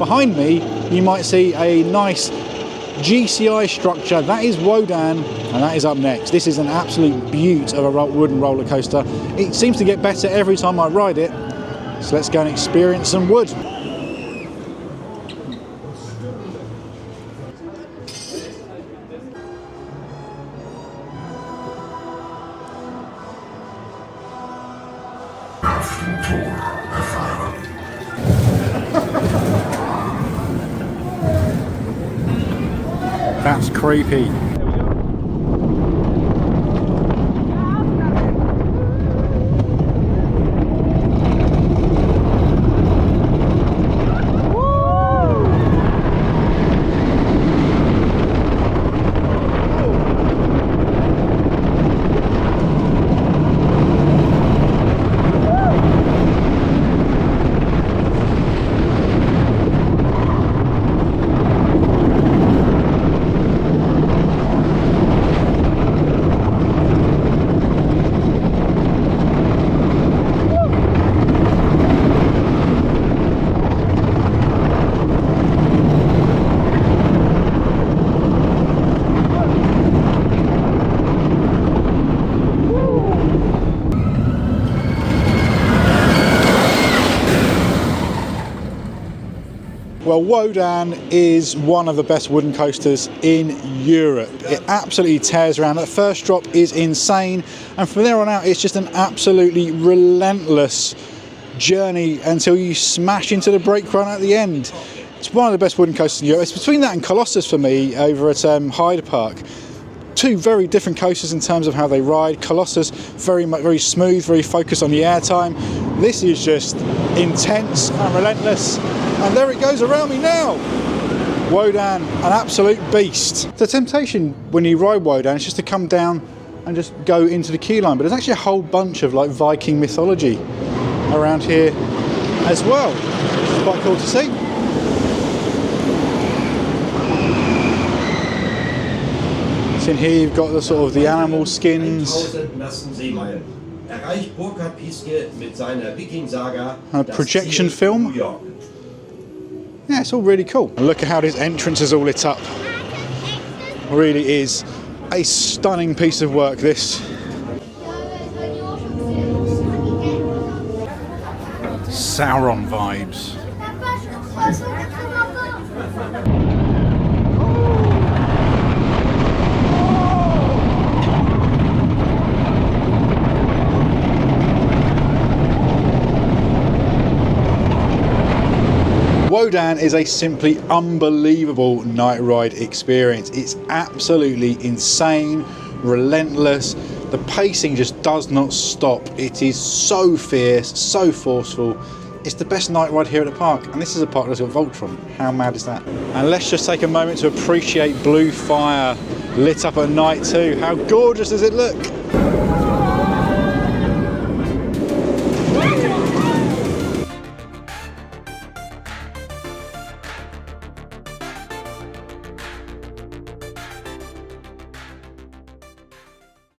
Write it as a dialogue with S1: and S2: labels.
S1: Behind me, you might see a nice GCI structure. That is Wodan, and that is up next. This is an absolute beaut of a wooden roller coaster. It seems to get better every time I ride it. So let's go and experience some wood. That's creepy. Well, Wodan is one of the best wooden coasters in Europe. It absolutely tears around. That first drop is insane, and from there on out it's just an absolutely relentless journey until you smash into the brake run at the end. It's one of the best wooden coasters in Europe. It's between that and Colossus for me over at Europa Park. Two very different coasters in terms of how they ride. Colossus very smooth, very focused on the airtime. This is just intense and relentless. And there it goes around me now. Wodan, an absolute beast. The temptation when you ride Wodan is just to come down and just go into the queue line, but there's actually a whole bunch of like Viking mythology around here as well. It's quite cool to see. So in here you've got the sort of the animal skins. A projection film. Yeah, it's all really cool. And look at how this entrance is all lit up. Really is a stunning piece of work, this. Sauron vibes. Wodan is a simply unbelievable night ride experience. It's absolutely insane, relentless. The pacing just does not stop. It is so fierce, so forceful. It's the best night ride here at the park, and this is a park that's got Voltron. How mad is that? And let's just take a moment to appreciate blue fire lit up at night too. How gorgeous does it look?